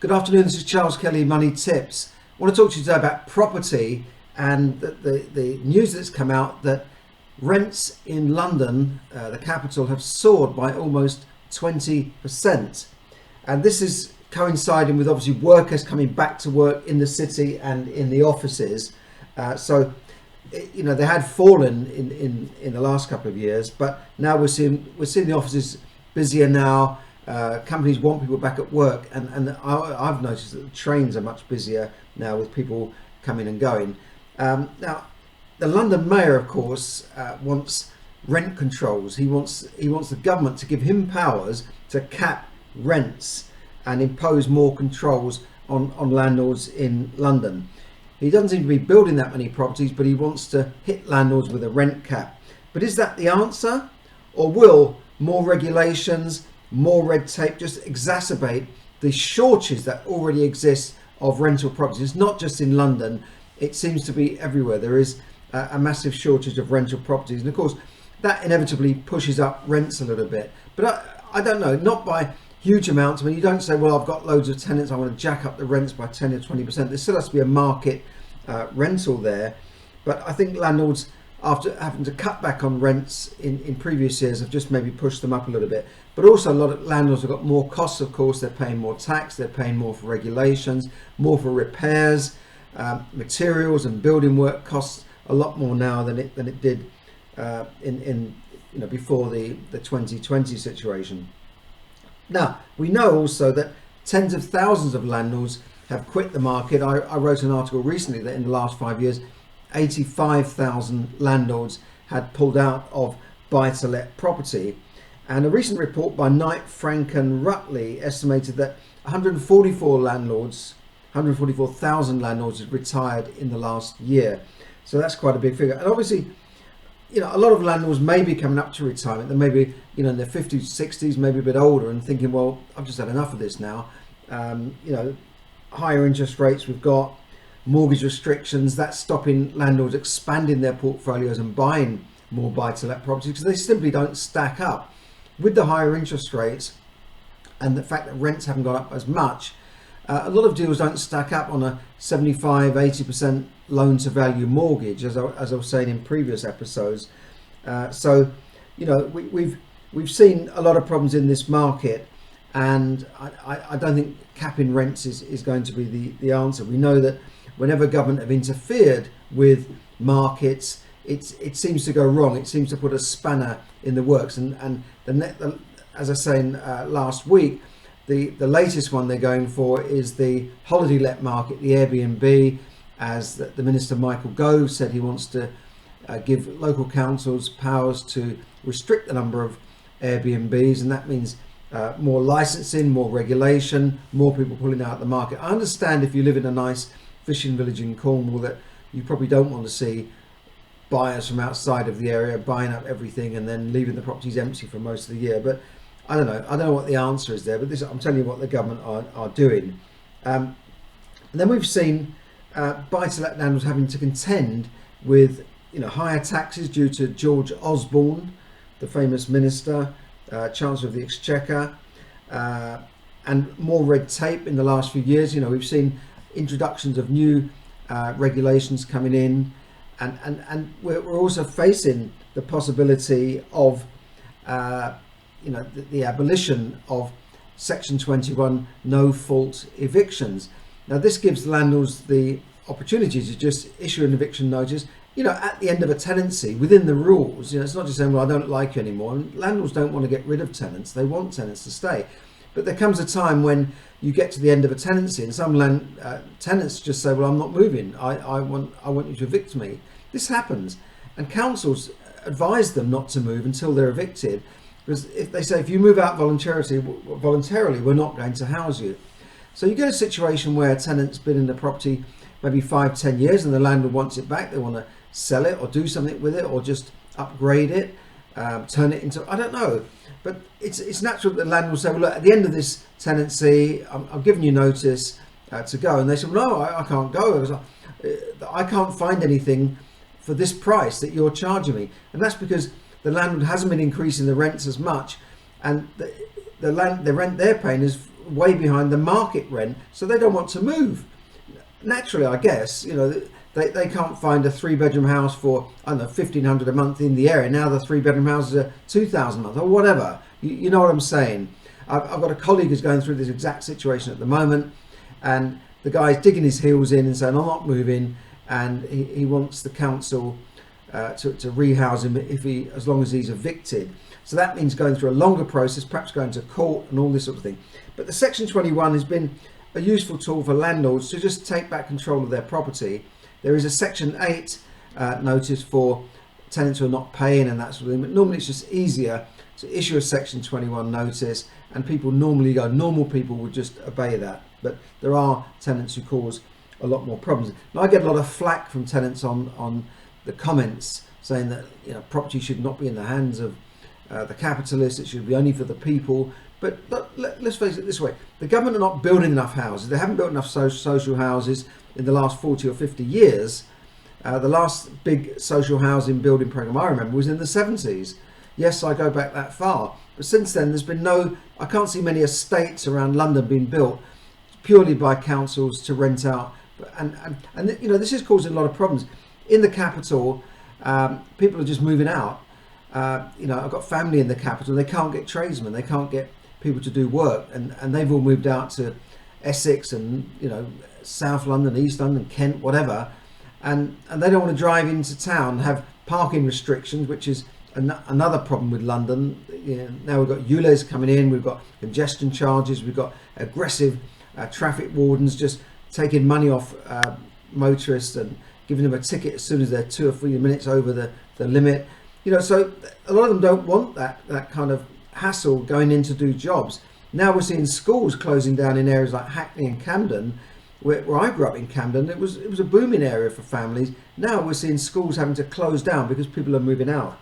Good afternoon, this is Charles Kelly, Money Tips. I want to talk to you today about property and the news that's come out that rents in London, the capital, have soared by almost 20%. And this is coinciding with obviously workers coming back to work in the city and in the offices. They had fallen in the last couple of years, but now we're seeing the offices busier now. Companies want people back at work, and I've noticed that the trains are much busier now with people coming and going. Now, the London mayor, of course, wants rent controls. He wants the government to give him powers to cap rents and impose more controls on landlords in London. He doesn't seem to be building that many properties, but he wants to hit landlords with a rent cap. But is that the answer, or will more regulations, more red tape just exacerbate the shortage that already exists of rental properties? It's not just in London, it seems to be everywhere. There is a massive shortage of rental properties, and of course that inevitably pushes up rents a little bit, but I don't know, not by huge amounts. I mean, you don't say, well, I've got loads of tenants, I want to jack up the rents by 10 or 20%. There still has to be a market rental there. But I think landlords, after having to cut back on rents in previous years, have just maybe pushed them up a little bit. But also a lot of landlords have got more costs, of course. They're paying more tax, they're paying more for regulations, more for repairs, materials and building work costs a lot more now than it did before the 2020 situation. Now, we know also that tens of thousands of landlords have quit the market. I wrote an article recently that in the last 5 years, 85,000 landlords had pulled out of buy-to-let property. And a recent report by Knight, Frank and Rutley estimated that 144,000 landlords had retired in the last year. So that's quite a big figure. And obviously, a lot of landlords may be coming up to retirement. They may be, in their 50s, 60s, maybe a bit older, and thinking, well, I've just had enough of this now. Higher interest rates we've got, mortgage restrictions, that's stopping landlords expanding their portfolios and buying more buy-to-let properties because they simply don't stack up. With the higher interest rates and the fact that rents haven't gone up as much, a lot of deals don't stack up on a 75-80% loan-to-value mortgage, as I was saying in previous episodes. We've seen a lot of problems in this market, and I don't think capping rents is going to be the answer. We know that whenever government have interfered with markets, it seems to go wrong. It seems to put a spanner in the works. And as I was saying last week, the latest one they're going for is the holiday let market, the Airbnb, as the Minister Michael Gove said he wants to give local councils powers to restrict the number of Airbnbs, and that means more licensing, more regulation, more people pulling out the market. I understand if you live in a nice fishing village in Cornwall that you probably don't want to see buyers from outside of the area buying up everything and then leaving the properties empty for most of the year. But I don't know what the answer is there, but I'm telling you what the government are doing. And then we've seen buy-to-let landlords having to contend with higher taxes due to George Osborne, the famous minister, Chancellor of the Exchequer, and more red tape in the last few years. We've seen introductions of new regulations coming in, and we're also facing the possibility of the abolition of Section 21 no-fault evictions. Now, this gives landlords the opportunity to just issue an eviction notice at the end of a tenancy within the rules. It's not just saying, well, I don't like you anymore. And landlords don't want to get rid of tenants. They want tenants to stay. But there comes a time when you get to the end of a tenancy and some tenants just say, well, I'm not moving. I want you to evict me. This happens. And councils advise them not to move until they're evicted. Because if they say, if you move out voluntarily, we're not going to house you. So you get a situation where a tenant's been in the property maybe 5-10 years and the landlord wants it back. They want to sell it or do something with it or just upgrade it, turn it into, I don't know. But it's natural that the landlord will say, well, look, at the end of this tenancy, I'm giving you notice to go. And they say, well, no, I can't go. I can't find anything for this price that you're charging me. And that's because the landlord hasn't been increasing the rents as much, and the rent they're paying is way behind the market rent, so they don't want to move. Naturally, I guess, they can't find a 3-bedroom house for, I don't know, 1,500 a month in the area. Now the 3-bedroom houses are 2,000 a month or whatever. You know what I'm saying? I've got a colleague who's going through this exact situation at the moment, and the guy's digging his heels in and saying, I'm not moving, and he wants the council to rehouse him as long as he's evicted. So that means going through a longer process, perhaps going to court and all this sort of thing. But the Section 21 has been a useful tool for landlords to just take back control of their property. There is a Section 8 notice for tenants who are not paying and that sort of thing, but normally it's just easier to issue a Section 21 notice, and normal people would just obey that. But there are tenants who cause a lot more problems. Now, I get a lot of flack from tenants on the comments saying that property should not be in the hands of the capitalists, it should be only for the people. But let's face it this way, the government are not building enough houses. They haven't built enough social houses in the last 40 or 50 years. The last big social housing building program I remember was in the 70s. Yes, I go back that far. But since then, there's been I can't see many estates around London being built purely by councils to rent out. And this is causing a lot of problems. In the capital, people are just moving out. I've got family in the capital. They can't get tradesmen. They can't get people to do work. And they've all moved out to Essex and, South London, East London, Kent, whatever. And they don't want to drive into town, have parking restrictions, which is another problem with London. Now we've got ULEZ coming in, we've got congestion charges, we've got aggressive traffic wardens just taking money off motorists and giving them a ticket as soon as they're 2 or 3 minutes over the limit. So a lot of them don't want that kind of hassle going in to do jobs. Now we're seeing schools closing down in areas like Hackney and Camden, where I grew up in Camden. It was a booming area for families. Now we're seeing schools having to close down because people are moving out.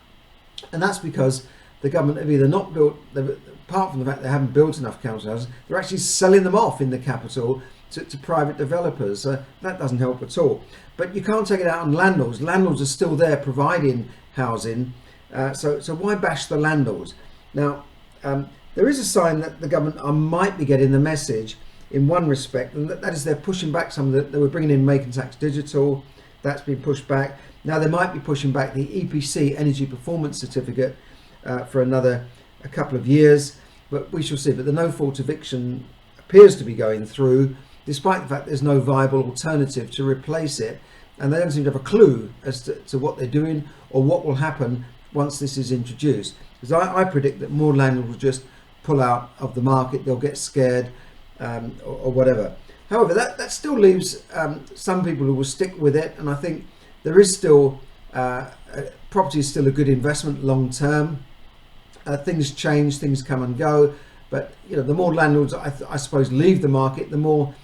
And that's because the government have either not built, apart from the fact they haven't built enough council houses, they're actually selling them off in the capital to private developers. So that doesn't help at all. But you can't take it out on landlords. Landlords are still there providing housing. So why bash the landlords? Now, there is a sign that the government might be getting the message in one respect, and that is they're pushing back some of they were bringing in Making Tax Digital. That's been pushed back. Now they might be pushing back the EPC Energy Performance Certificate for a couple of years, but we shall see. But the no fault eviction appears to be going through, despite the fact there's no viable alternative to replace it, and they don't seem to have a clue as to what they're doing or what will happen once this is introduced. Because I predict that more landlords will just pull out of the market, they'll get scared or whatever. However, that still leaves some people who will stick with it, and I think there is still property is still a good investment long term. Things change, things come and go, but the more landlords I suppose leave the market, the more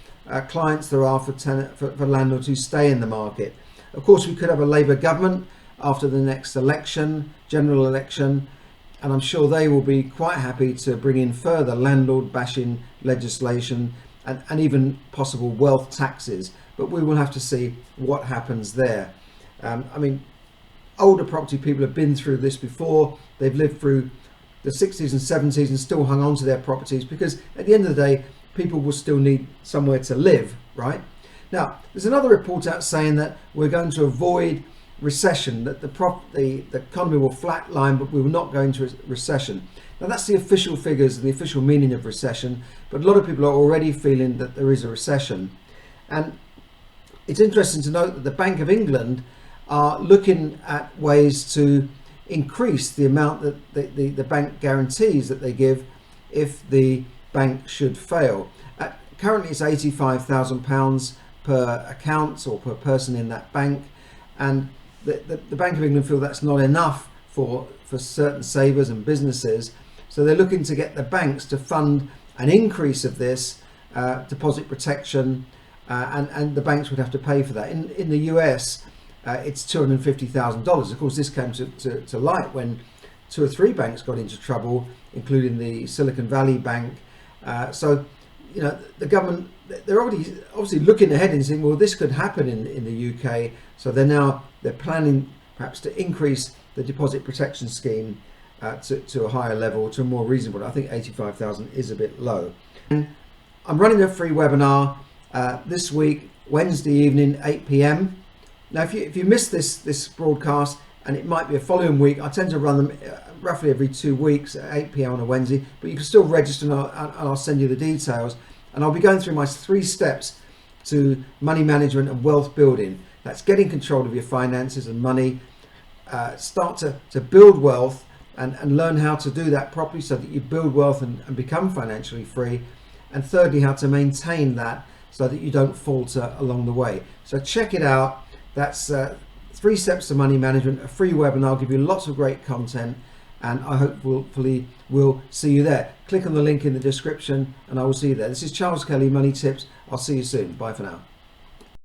clients there are for landlords who stay in the market. Of course, we could have a Labour government after the next election, general election, and I'm sure they will be quite happy to bring in further landlord bashing legislation and even possible wealth taxes. But we will have to see what happens there. Older property people have been through this before. They've lived through the 60s and 70s and still hung on to their properties, because at the end of the day, people will still need somewhere to live, right? Now, there's another report out saying that we're going to avoid recession, that the economy will flatline, but we will not go into a recession. Now, that's the official figures and the official meaning of recession, but a lot of people are already feeling that there is a recession. And it's interesting to note that the Bank of England are looking at ways to increase the amount that the bank guarantees that they give if the bank should fail. Currently it's £85,000 per account or per person in that bank, and the Bank of England feel that's not enough for certain savers and businesses, so they're looking to get the banks to fund an increase of this deposit protection, and the banks would have to pay for that. In the US, it's $250,000. Of course, this came to light when 2 or 3 banks got into trouble, including the Silicon Valley Bank. So, the government, they're already obviously looking ahead and saying, well, this could happen in the UK. So they're planning perhaps to increase the deposit protection scheme to a higher level, to a more reasonable. I think 85,000 is a bit low. And I'm running a free webinar this week, Wednesday evening, 8 p.m. Now, if you missed this broadcast, and it might be a following week, I tend to run them roughly every 2 weeks at 8 p.m. on a Wednesday, but you can still register, and I'll send you the details. And I'll be going through my 3 steps to money management and wealth building. That's getting control of your finances and money, start to build wealth and learn how to do that properly so that you build wealth and become financially free. And thirdly, how to maintain that so that you don't falter along the way. So check it out. That's 3 steps to money management, a free webinar. I'll give you lots of great content, and I hopefully will see you there. Click on the link in the description and I will see you there. This is Charles Kelly, Money Tips. I'll see you soon. Bye for now.